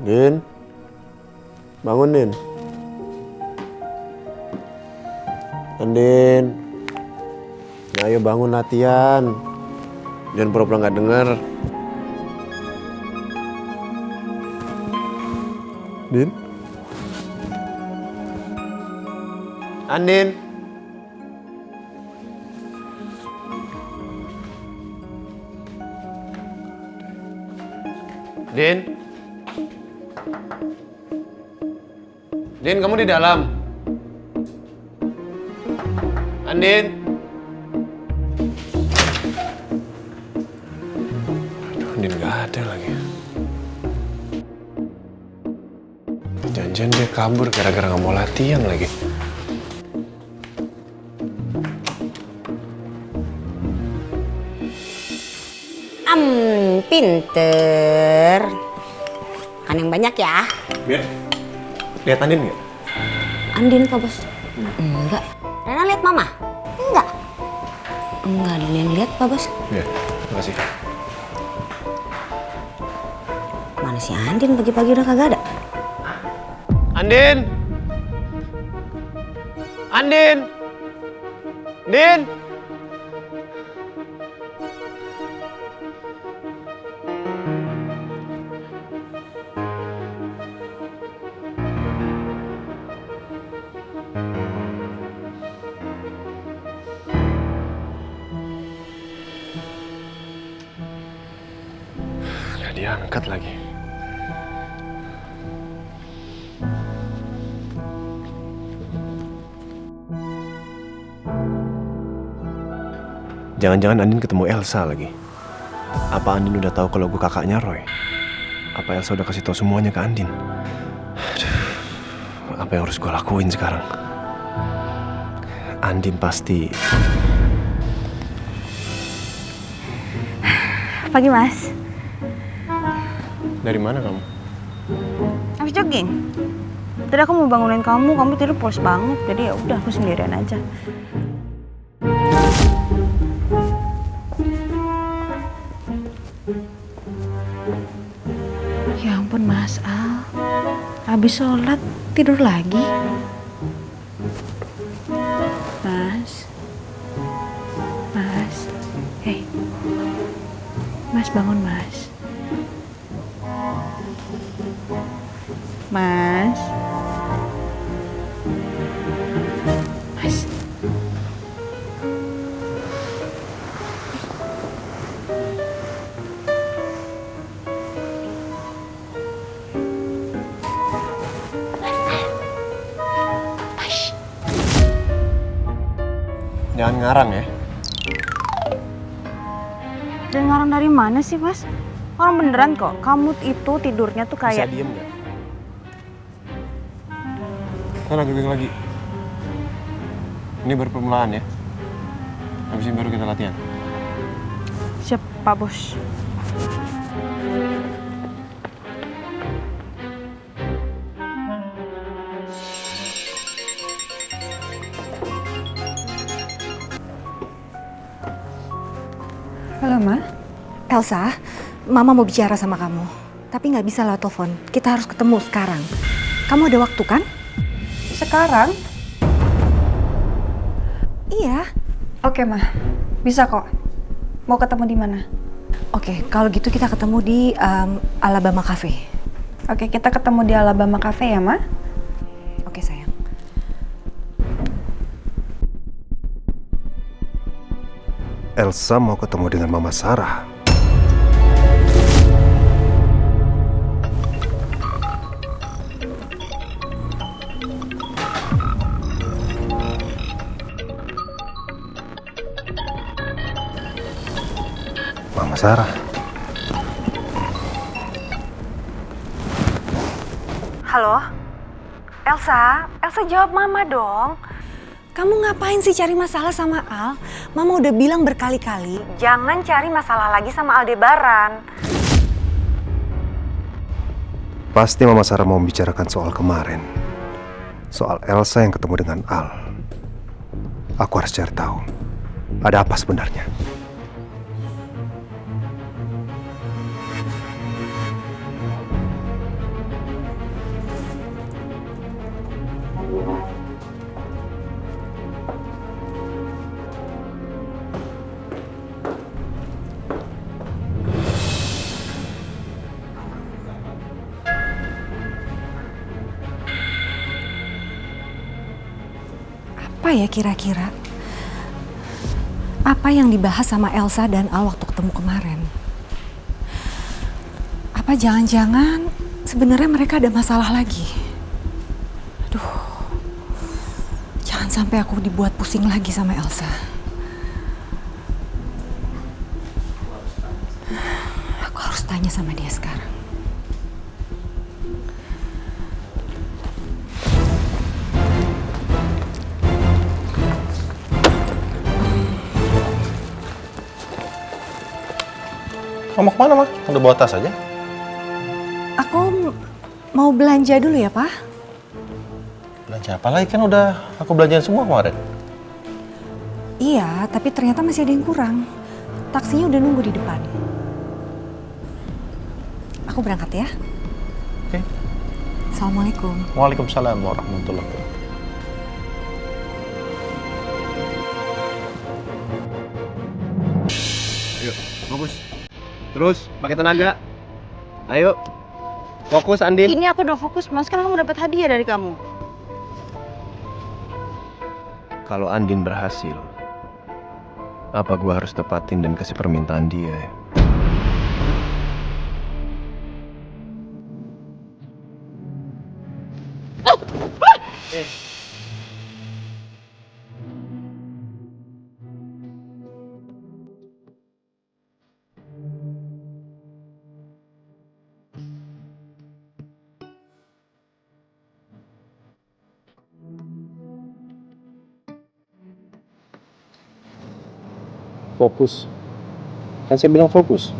Din, bangun Din. Andin, ya, ayo bangun latihan. Jangan pura-pura nggak dengar. Din, Andin. Din. Din, kamu di dalam. Andin. Aduh, Andin nggak ada lagi. Jangan-jangan dia kabur gara-gara nggak mau latihan lagi. Pinter. Kan yang banyak ya. Biar. Lihat Andin nggak? Andin Pak Bos? Enggak. Rena lihat Mama? Enggak. Enggak ada yang lihat Pak Bos. Iya, makasih. Mana si Andin pagi-pagi udah kagak ada? Andin! Andin! Din! Gak diangkat lagi. Jangan-jangan Andin ketemu Elsa lagi. Apa Andin udah tahu kalau gue kakaknya Roy? Apa Elsa udah kasih tahu semuanya ke Andin? Aduh, apa yang harus gue lakuin sekarang? Andin pasti... Pagi Mas. Dari mana kamu? Habis jogging. Tadi aku mau bangunin kamu tidur pulas banget. Jadi ya udah aku sendirian aja. Ya ampun Mas Al. Habis sholat tidur lagi. Mas. Mas. Hei. Mas bangun Mas. Mas. Mas. Jangan ngarang ya. Dan ngarang dari mana sih Mas? Orang beneran kok. Kamu itu tidurnya tuh Bisa kayak... diem gak? Sana jogging lagi. Ini baru permulaan ya. Habis ini baru kita latihan. Siap Pak Bos. Halo Ma. Elsa, Mama mau bicara sama kamu. Tapi nggak bisa lewat telepon. Kita harus ketemu sekarang. Kamu ada waktu kan? Sekarang? Iya. Oke Ma, bisa kok. Mau ketemu di mana? Oke, kalau gitu kita ketemu di Alabama Cafe. Oke, kita ketemu di Alabama Cafe ya Ma? Oke sayang. Elsa mau ketemu dengan Mama Sarah. Mama Sarah. Halo? Elsa? Elsa jawab Mama dong. Kamu ngapain sih cari masalah sama Al? Mama udah bilang berkali-kali, jangan cari masalah lagi sama Aldebaran. Pasti Mama Sarah mau membicarakan soal kemarin. Soal Elsa yang ketemu dengan Al. Aku harus cari tahu. Ada apa sebenarnya? Apa ya kira-kira? Apa yang dibahas sama Elsa dan Al waktu ketemu kemarin? Apa jangan-jangan sebenarnya mereka ada masalah lagi? Aduh, jangan sampai aku dibuat pusing lagi sama Elsa. Aku harus tanya sama dia sekarang. Mau kemana, Mak? Udah bawa tas aja? Aku mau belanja dulu ya, Pak. Belanja apa lagi? Kan udah aku belanjain semua kemarin. Iya, tapi ternyata masih ada yang kurang. Taksinya udah nunggu di depan. Aku berangkat ya. Oke. Assalamualaikum. Waalaikumsalam warahmatullahi wabarakatuh. Ayo, fokus. Terus, pakai tenaga. Ayo. Fokus, Andin. Ini aku udah fokus, Mas. Kan kamu dapat hadiah dari kamu. Kalau Andin berhasil, apa gua harus tepatin dan kasih permintaan dia ya? Fokus. Kan saya bilang fokus.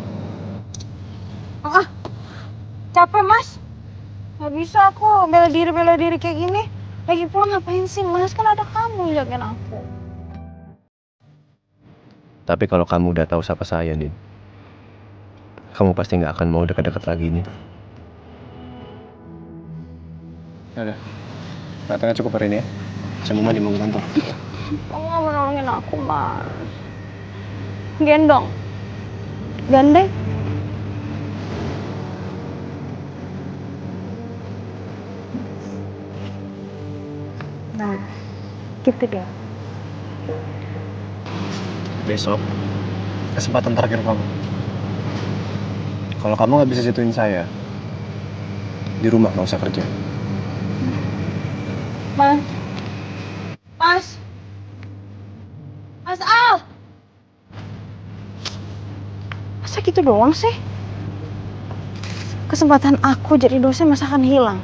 Capek, Mas. Gak bisa aku bela diri kayak gini. Lagi pula ngapain sih, Mas? Kan ada kamu yang jagain aku. Tapi kalau kamu udah tahu siapa saya, Din, kamu pasti nggak akan mau dekat-dekat lagi nih. Udah, datangnya cukup hari ini ya. Saya mau mandi mau ke kantor. Kamu gak mau nolongin aku, Mas. Gendong. Gandeng. Nah, gitu deh. Besok kesempatan terakhir kamu. Kalau kamu nggak bisa situin saya, di rumah nggak usah kerja. Mas. Mas. Mas Al. Masa gitu doang sih? Kesempatan aku jadi dosen masa akan hilang?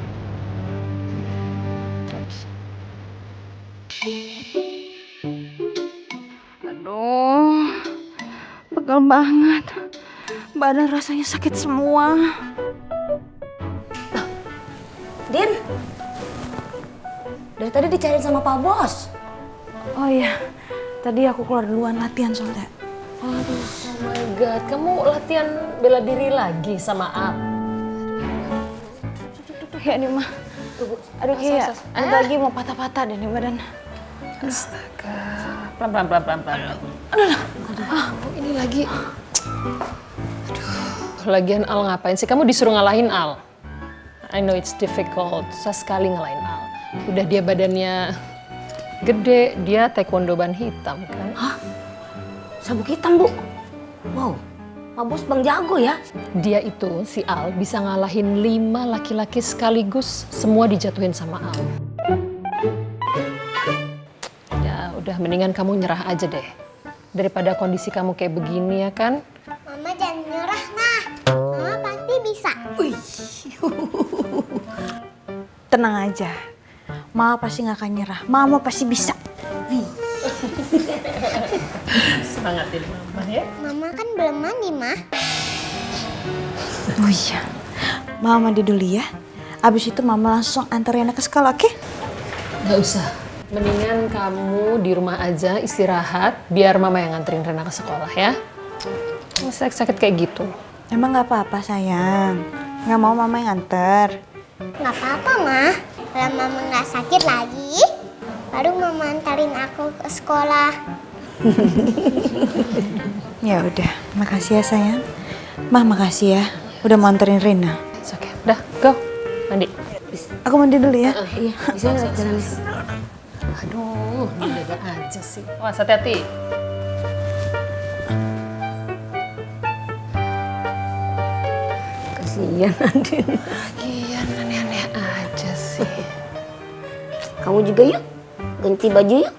Aduh, pegal banget. Badan rasanya sakit semua. Din, dari tadi dicariin sama Pak Bos. Oh iya, tadi aku keluar duluan latihan soalnya. Aduh, oh my god, kamu latihan bela diri lagi sama Al? Tuh ya nih mah. Aduh kayak lagi mau patah-patah deh nih badan. Astaga, pelan. Oh, ini lagi. Aduh, lagian Al ngapain sih? Kamu disuruh ngalahin Al. I know it's difficult, susah sekali ngalahin Al. Udah dia badannya gede, dia taekwondo ban hitam kan? Hah? Sabuk hitam, Bu? Wow, Pak Bos Bang jago ya? Dia itu, si Al, bisa ngalahin 5 laki-laki sekaligus, semua dijatuhin sama Al. Ya udah, mendingan kamu nyerah aja deh. Daripada kondisi kamu kayak begini ya kan? Mama jangan nyerah, Mah. Mama pasti bisa. Tenang aja, Mama pasti nggak akan nyerah. Mama pasti bisa. Semangat ini Mama ya. Mama kan belum mandi, Mah. Oh iya, Mama mandi dulu ya. Abis itu Mama langsung antar Rena ke sekolah, oke? Gak usah. Mendingan kamu di rumah aja istirahat, biar Mama yang nganterin Rena ke sekolah ya. Sakit-sakit kayak gitu. Emang nggak apa-apa sayang. Nggak mau Mama yang antar. Nggak apa-apa, Mah. Kalau Mama nggak sakit lagi, baru Mama antarin aku ke sekolah. Ya udah, makasih ya sayang. Mah makasih ya, udah mau anterin Rena. It's okay. Udah, go. Mandi. Aku mandi dulu ya. Iya, bisa jalan. Aduh, ini kasih. Awas, hati-hati. Kasihan Andin. Iya, aneh-aneh aja sih. Kamu juga yuk, ganti baju yuk.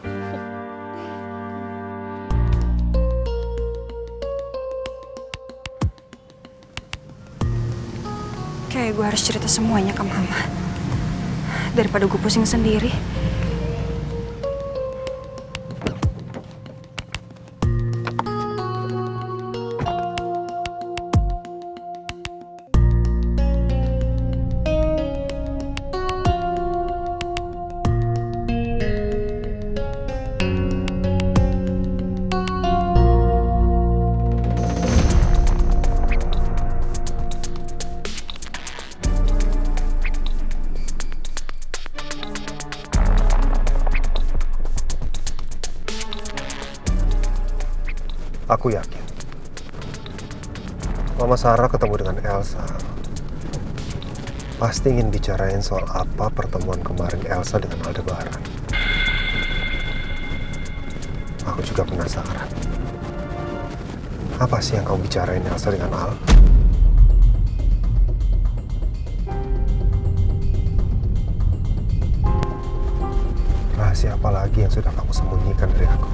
Kayak gue harus cerita semuanya ke mama. Daripada gue pusing sendiri. Aku yakin Mama Sarah ketemu dengan Elsa pasti ingin bicarain soal apa pertemuan kemarin Elsa dengan Aldebaran. Aku juga penasaran. Apa sih yang kamu bicarain Elsa dengan Al? Rahasia apa lagi yang sudah kamu sembunyikan dari aku?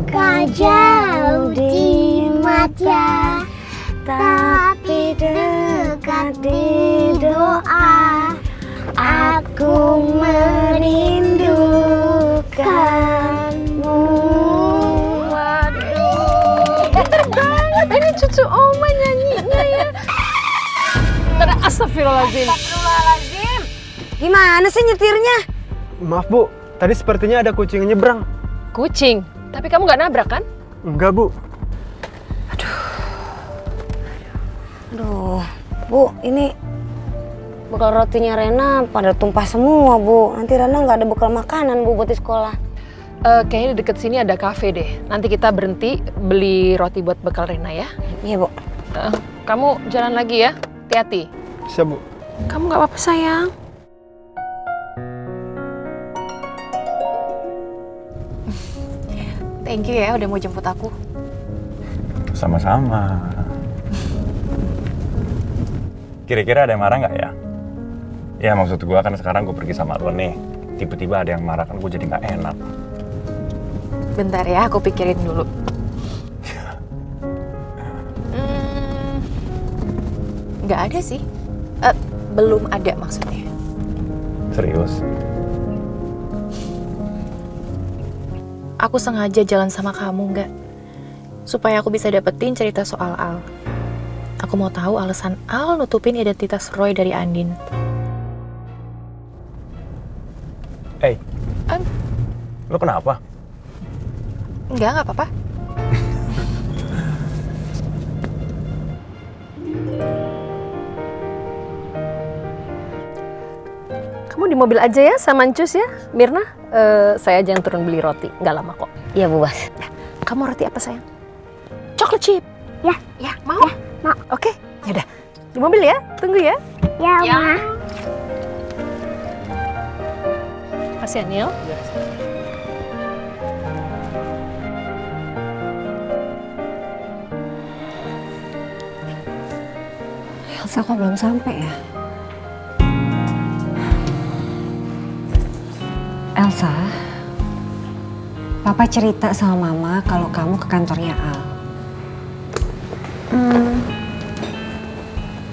Kau jauh di mata, tapi dekat di doa. Aku merindukanmu. Waduh, pinter banget. Ini cucu Oma nyanyinya ya. Astagfirullahaladzim. Gimana sih nyetirnya? Maaf Bu, tadi sepertinya ada kucing yang nyebrang. Kucing? Tapi kamu nggak nabrak kan? Enggak Bu. Aduh, Bu, ini bekal rotinya Rena pada tumpah semua, Bu. Nanti Rena nggak ada bekal makanan, Bu, buat di sekolah. Kayaknya di deket sini ada kafe deh. Nanti kita berhenti beli roti buat bekal Rena ya. Iya, Bu. Kamu jalan lagi ya, hati-hati. Bisa Bu. Kamu nggak apa-apa sayang. Thank you ya udah mau jemput aku. Sama-sama. Kira-kira ada yang marah nggak ya? Ya maksud gue kan sekarang gue pergi sama lo nih. Tiba-tiba ada yang marah kan gue jadi nggak enak. Bentar ya, aku pikirin dulu. Nggak ada sih. Belum ada maksudnya. Serius? Aku sengaja jalan sama kamu nggak? Supaya aku bisa dapetin cerita soal Al. Aku mau tahu alasan Al nutupin identitas Roy dari Andin. Hey, lo kenapa? Nggak apa-apa. Kamu di mobil aja ya sama Ncus ya, Mirna. Saya aja yang turun beli roti, nggak lama kok. Iya, Bu Bas. Kamu roti apa sayang? Chocolate chip. Ya. Ya, mau? Ya, mau. Oke, yaudah. Di mobil ya, tunggu ya. Ya, Ma. Makasih ya, Neil. Elsa kok belum sampai ya? Elsa, Papa cerita sama Mama kalau kamu ke kantornya Al.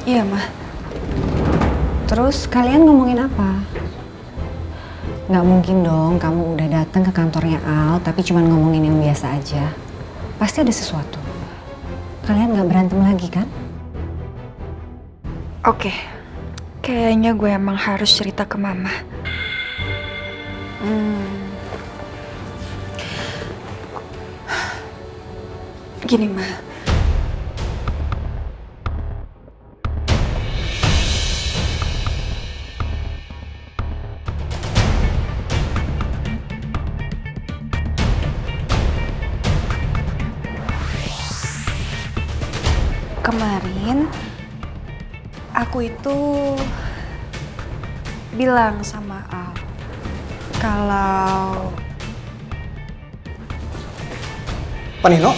Iya, Ma. Terus kalian ngomongin apa? Nggak mungkin dong kamu udah datang ke kantornya Al tapi cuma ngomongin yang biasa aja. Pasti ada sesuatu. Kalian nggak berantem lagi kan? Oke. Kayaknya gue emang harus cerita ke Mama. Gini, Ma. Kemarin aku itu bilang sama Al Kalau Pak Nino?